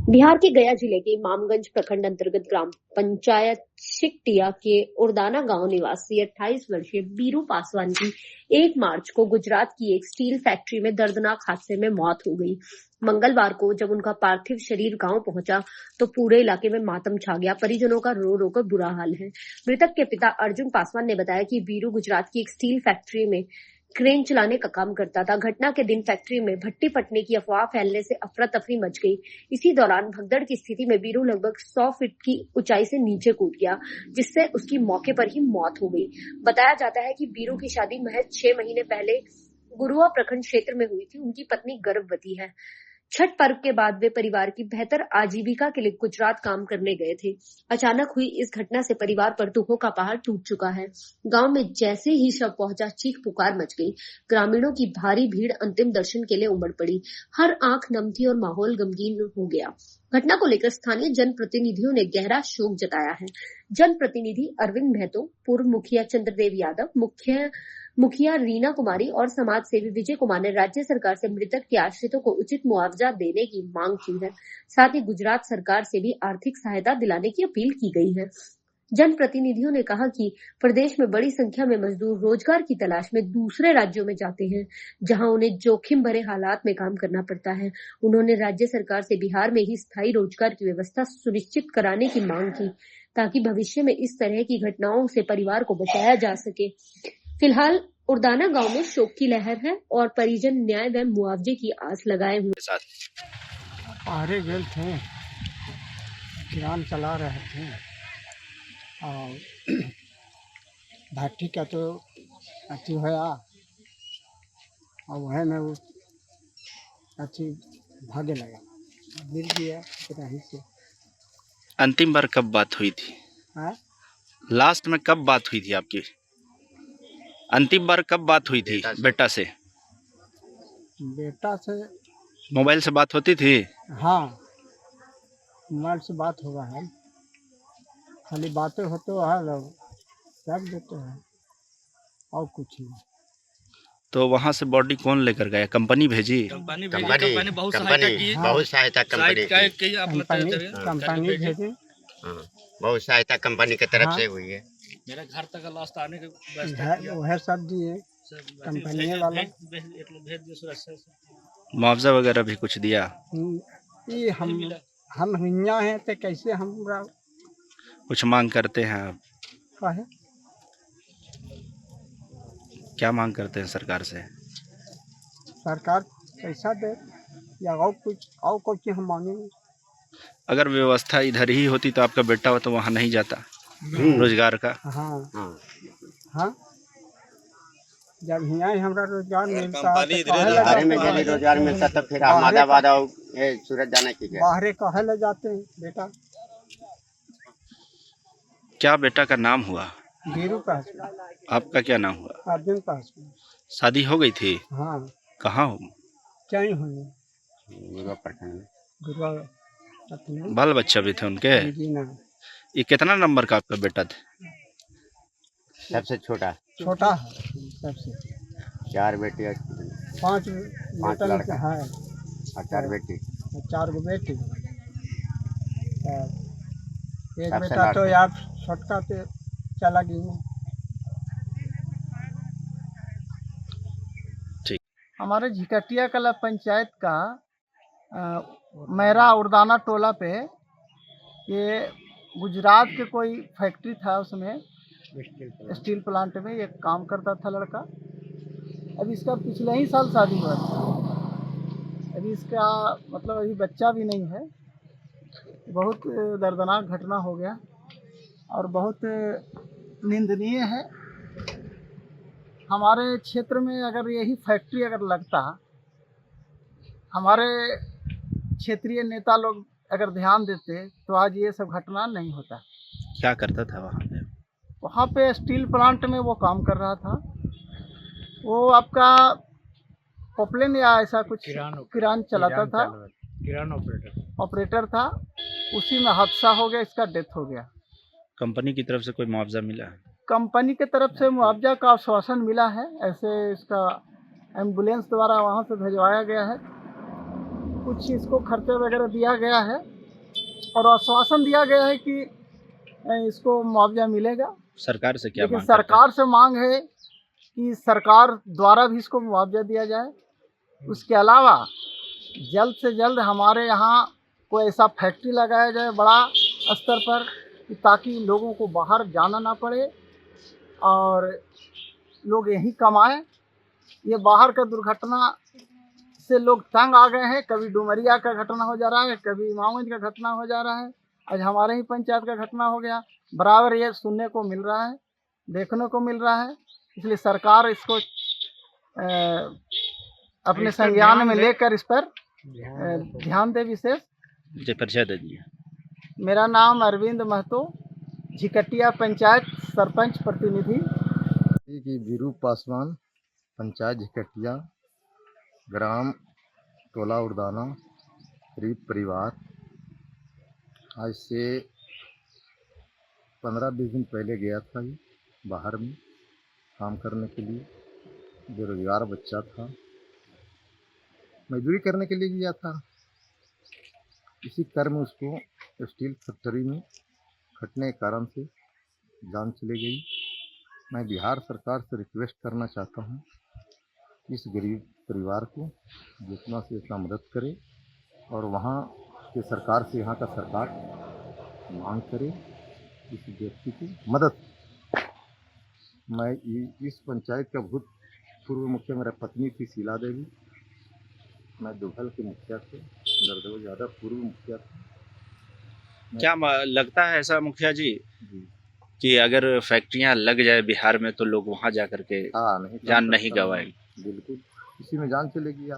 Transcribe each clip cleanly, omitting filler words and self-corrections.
बिहार के गया जिले के इमामगंज प्रखंड अंतर्गत ग्राम पंचायत शिकटिया के उर्दाना गांव निवासी 28 वर्षीय बीरू पासवान की 1 मार्च को गुजरात की एक स्टील फैक्ट्री में दर्दनाक हादसे में मौत हो गई। मंगलवार को जब उनका पार्थिव शरीर गांव पहुंचा तो पूरे इलाके में मातम छा गया। परिजनों का रो रो कर बुरा हाल है। मृतक के पिता अर्जुन पासवान ने बताया कि बीरू गुजरात की एक स्टील फैक्ट्री में क्रेन चलाने का काम करता था। घटना के दिन फैक्ट्री में भट्टी फटने की अफवाह फैलने से अफरा तफरी मच गई। इसी दौरान भगदड़ की स्थिति में बीरू लगभग 100 फीट की ऊंचाई से नीचे कूद गया, जिससे उसकी मौके पर ही मौत हो गई। बताया जाता है कि बीरू की शादी महज 6 महीने पहले गुरुआ प्रखंड क्षेत्र में हुई थी। उनकी पत्नी गर्भवती है। छठ पर्व के बाद वे परिवार की बेहतर आजीविका के लिए गुजरात काम करने गए थे। अचानक हुई इस घटना से परिवार पर दुखों का पहाड़ टूट चुका है। गांव में जैसे ही शव पहुंचा चीख पुकार मच गई। ग्रामीणों की भारी भीड़ अंतिम दर्शन के लिए उमड़ पड़ी। हर आंख नम थी और माहौल गमगीन हो गया। घटना को लेकर स्थानीय जनप्रतिनिधियों ने गहरा शोक जताया है। जनप्रतिनिधि अरविंद महतो, पूर्व मुखिया चंद्रदेव यादव, मुखिया रीना कुमारी और समाज सेवी विजय कुमार ने राज्य सरकार से मृतक के आश्रितों को उचित मुआवजा देने की मांग की है। साथ ही गुजरात सरकार से भी आर्थिक सहायता दिलाने की अपील की गई है। जनप्रतिनिधियों ने कहा कि प्रदेश में बड़ी संख्या में मजदूर रोजगार की तलाश में दूसरे राज्यों में जाते हैं, जहां उन्हें जोखिम भरे हालात में काम करना पड़ता है। उन्होंने राज्य सरकार से बिहार में ही स्थायी रोजगार की व्यवस्था सुनिश्चित कराने की मांग की, ताकि भविष्य में इस तरह की घटनाओं से परिवार को बचाया जा सके। फिलहाल उर्दाना गांव में शोक की लहर है और परिजन न्याय व मुआवजे की आस लगाए हुए। पहरे गेल थे, किरान चला रहे थे और भट्टी का तो अति होया और वह में वो अति भागे लगा, गिर गया राही से। अंतिम बार कब बात हुई थी? लास्ट में कब बात हुई थी आपकी? अंतिम बार कब बात हुई थी बेटा से? बेटा से मोबाइल से बात होती थी? हाँ, मोबाइल से बात होगा है, खाली बातें होते है, लोग रख देते हैं और कुछ नहीं। तो वहाँ से बॉडी कौन लेकर गया? कंपनी भेजी? कंपनी बहुत सहायता की। बहुत सहायता कंपनी भेजी। बहुत सहायता कंपनी की तरफ से हुई है। मेरा घर तक लास्ट आने के वह सब दिए कंपनी वाला। मुआवजा वगैरह भी कुछ दिया? ये हम हिंया हैं तो कैसे हम कुछ मांग करते हैं आप? काहे? क्या मांग करते हैं सरकार से? सरकार पैसा दे या और कुछ हम मांगेंगे। अगर व्यवस्था इधर ही होती तो आपका बेटा हो तो वहाँ नहीं जाता रोजगार का? हाँ, जब यहाँ हमारा रोजगार मिलता है, रोजगार मिलता तो फिर अहमदाबाद और सूरत जाने की बाहरे कहे ले जाते हैं बेटा। क्या बेटा का नाम हुआ? बीरू पासवान। आपका क्या नाम हुआ? अर्जुन पासवान। शादी हो गई थी? हाँ। कहाँ हो? क्या ही हुई? गुरुआ बाल बच्चा भी थे उनके? जी ना। ये कितना नंबर का आपका बेटा था? सबसे छोटा है सबसे। 4 बेटी 5 लड़का है और 4 बेटी। 4 गो बेटी। एक बेटा तो यार छोटका पे चला गया। ठीक। हमारे झिकटिया कला पंचायत का मेरा उर्दाना टोला पे ये गुजरात के कोई फैक्ट्री था, उसमें स्टील प्लांट में ये काम करता था लड़का। अभी इसका पिछले ही साल शादी हुआ था। अभी इसका मतलब अभी बच्चा भी नहीं है। बहुत दर्दनाक घटना हो गया और बहुत निंदनीय है। हमारे क्षेत्र में अगर यही फैक्ट्री अगर लगता, हमारे क्षेत्रीय नेता लोग अगर ध्यान देते तो आज ये सब घटना नहीं होता। क्या करता था वहाँ पे? वहाँ पे स्टील प्लांट में वो काम कर रहा था। वो आपका पॉपलेन या ऐसा कुछ किरान चलाता था, किरान ऑपरेटर था। उसी में हादसा हो गया, इसका डेथ हो गया। कंपनी की तरफ से कोई मुआवजा मिला? कंपनी की तरफ से मुआवजा का आश्वासन मिला है। ऐसे इसका एम्बुलेंस द्वारा वहाँ से भिजवाया गया है, कुछ इसको खर्चे वगैरह दिया गया है। और आश्वासन दिया गया है कि इसको मुआवजा मिलेगा। सरकार से क्या लेकिन मांग करते हैं? सरकार से मांग है कि सरकार द्वारा भी इसको मुआवजा दिया जाए। उसके अलावा जल्द से जल्द हमारे यहाँ कोई ऐसा फैक्ट्री लगाया जाए बड़ा स्तर पर कि ताकि लोगों को बाहर जाना ना पड़े और लोग यहीं कमाएं। ये बाहर का दुर्घटना से लोग तंग आ गए हैं। कभी डुमरिया का घटना हो जा रहा है, कभी इमामगंज का घटना हो जा रहा है, आज हमारे ही पंचायत का घटना हो गया। बराबर ये सुनने को मिल रहा है, देखने को मिल रहा है। इसलिए सरकार इसको अपने संज्ञान में लेकर इस पर ध्यान दे विशेष। जी परिचय दे दीजिए। मेरा नाम अरविंद महतो, झिकटिया पंचायत सरपंच प्रतिनिधि। की बीरू पासवान, पंचायत झिकटिया, ग्राम टोला उड़दाना, गरीब परिवार। आज से 15-20 दिन पहले गया था ये बाहर में काम करने के लिए। बेरोजगार बच्चा था, मजदूरी करने के लिए गया था। इसी क्रम में उसको स्टील फैक्ट्री में खटने के कारण से जान चली गई। मैं बिहार सरकार से रिक्वेस्ट करना चाहता हूँ इस गरीब परिवार को जितना से उतना मदद करे और वहाँ के सरकार से यहाँ का सरकार मांग करे इस व्यक्ति की मदद। मैं इस पंचायत का भूतपूर्व मुखिया मेरा पत्नी थी शीला देवी। मैं दुघल के मुखिया थे, दर्दव ज़्यादा पूर्व मुखिया था। क्या लगता है ऐसा मुखिया जी कि अगर फैक्ट्रियां लग जाए बिहार में तो लोग वहां जा करके जान नहीं गवाएंगे? बिल्कुल, इसी में जान चले गया।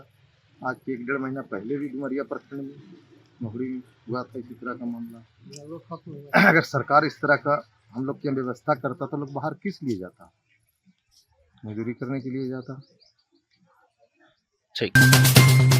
आज के 1-1.5 महीना पहले भी डुमरिया प्रखंड में नौकरी हुआ था इसी तरह का मामला। अगर सरकार इस तरह का हम लोग की व्यवस्था करता तो लोग बाहर किस लिए जाता? मजदूरी करने के लिए जाता। ठीक।